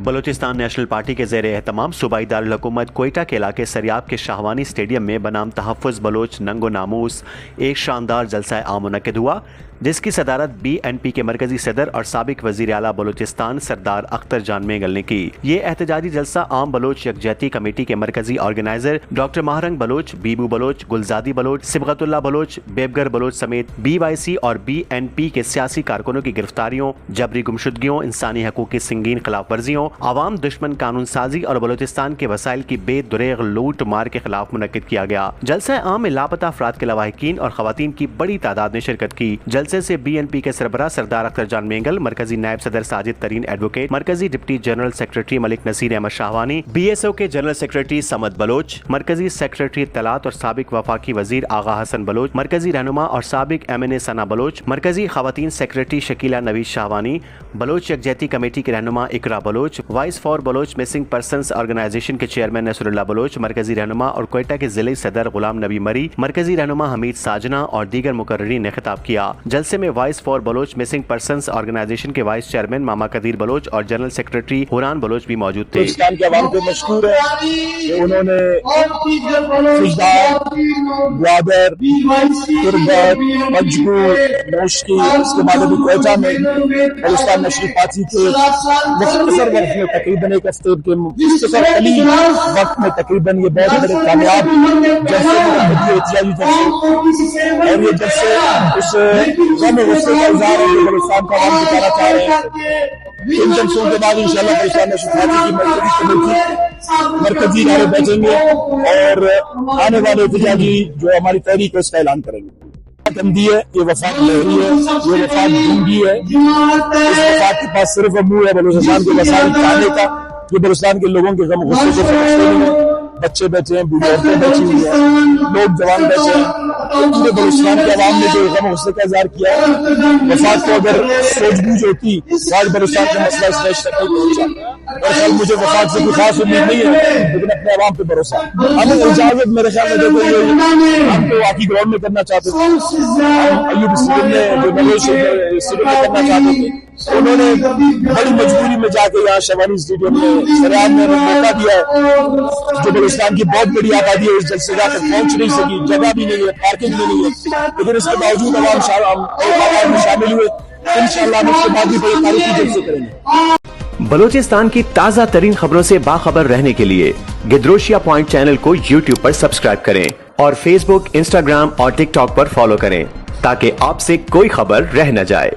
Balochistan national party کے زیر اہتمام صوبائی دارالحکومت کوئٹہ کے علاقے سریاب کے شاہوانی اسٹیڈیم میں بنام تحفظ بلوچ ننگ و ناموس ایک شاندار جلسہ عام منعقد ہوا، جس کی صدارت BNP کے مرکزی صدر اور سابق وزیر اعلیٰ بلوچستان سردار اختر جان مینگل نے کی۔ یہ احتجاجی جلسہ عام بلوچ یکجہتی کمیٹی کے مرکزی آرگنائزر ڈاکٹر ماہرنگ بلوچ، بیبو بلوچ، گلزادی بلوچ، صبغت اللہ بلوچ، بیبگر بلوچ سمیت BYC اور BNP کے سیاسی کارکنوں کی گرفتاریوں، جبری گمشدگیوں، انسانی حقوق کی سنگین خلاف ورزیوں، عوام دشمن قانون سازی اور بلوچستان کے وسائل کی بے دریغ لوٹ مار کے خلاف منعقد کیا گیا۔ جلسہ عام میں لاپتہ افراد کے لواحقین اور خواتین کی بڑی تعداد نے شرکت کی۔ جلسے سے BNP کے سربراہ سردار اختر جان مینگل، مرکزی نائب صدر ساجد ترین ایڈوکیٹ، مرکزی ڈپٹی جنرل سیکریٹری ملک نصیر احمد شاہوانی، BSO کے جنرل سیکریٹری سمد بلوچ، مرکزی سیکریٹری اطلاعات اور سابق وفاقی وزیر آغا حسن بلوچ، مرکزی رہنما اور سابق MNA ثنا بلوچ، مرکزی خواتین سیکریٹری شکیلہ نویز شاہوانی، بلوچ یکجہتی کمیٹی کے رہنما Iqra Baloch, voice for Baloch missing persons organization کے چیئرمین نصر اللہ بلوچ، مرکزی رہنما اور کوئٹہ کے ضلعی صدر غلام نبی مری، مرکزی رہنما حمید ساجنہ اور دیگر مقررین نے خطاب کیا۔ جلسے میں voice for Baloch missing persons organization کے وائس چیئرمین ماما قدیر بلوچ اور جنرل سیکریٹری حوران بلوچ بھی موجود تھے۔ بلوچستان کے عوام کو مشکور ہے کہ انہوں نے سجدار، گوادر، تربت، پنجگور، موشکی، اس کے بعد ابھی کوئٹہ میں بلوچستان نیشنل پارٹی کے مختصر وقت میں تقریباً ایک ہفتے کے مختصر قلیل وقت میں تقریباً یہ بہت بڑے کامیاب جلسے احتجاجی جلسے اور یہ جلسے اس غم و غصے کا اظہار ہے جو بلوچستان کا عوام دکھانا چاہ رہے ہیں۔ ان جلسوں کے بعد انشاءاللہ بلوچستان نیشنل پارٹی کی مرکزی کمیٹی مرکزی ادارے بیٹھیں گے اور آنے والے احتجاجی جو ہماری تحریک ہے اس کا اعلان کریں گے۔ گندی ہے، یہ وفاق لہری ہے، یہ وفاق ڈونگی ہے، اس وفاق کے پاس صرف منہ ہے بلوچستان کے وسائل کھانے کا، یہ بلوچستان کے لوگوں کے غم غصے کو سمجھتے نہیں ہیں۔ بچے بیٹھے ہیں، بوڑھی عورتیں بیٹھی ہوئی ہیں، لوگ جوان بیٹھے ہیں، پورے بلوچستان کے عوام نے جو غم غصے کا اظہار کیا ہے، وفاق کو اگر سوچ بوجھ ہوتی آج بلوچستان کا مسئلہ اس طرح تک نہیں پہنچا۔ اور خیال مجھے وفاق سے کوئی خاص امید نہیں ہے، لیکن اپنے عوام پہ بھروسہ۔ ہمیں اجازت میرے خیال میں دیکھو یہ ہم تو واقعی گراؤنڈ میں کرنا چاہتے تھے، ہم ایوب اسٹیڈیم میں جو بلوچ اسٹیڈیم میں کرنا چاہتے تھے، انہوں نے بڑی مجبوری میں جا کے یہاں شاہوانی اسٹیڈیم میں سریاب میں موقع دیا ہے، جو بلوچستان کی بہت بڑی آبادی ہے اس جلسے تک پہنچ نہیں سکی، جگہ بھی نہیں ہے، پارکنگ بھی نہیں ہے، لیکن اس کے باوجود عوام میں شامل ہوئے۔ انشاءاللہ ہم اس کے بعد بھی بڑے تاریخی جلسے کریں گے۔ بلوچستان کی تازہ ترین خبروں سے باخبر رہنے کے لیے گدروشیا پوائنٹ چینل کو YouTube پر سبسکرائب کریں اور Facebook، Instagram اور TikTok پر فالو کریں تاکہ آپ سے کوئی خبر رہ نہ جائے۔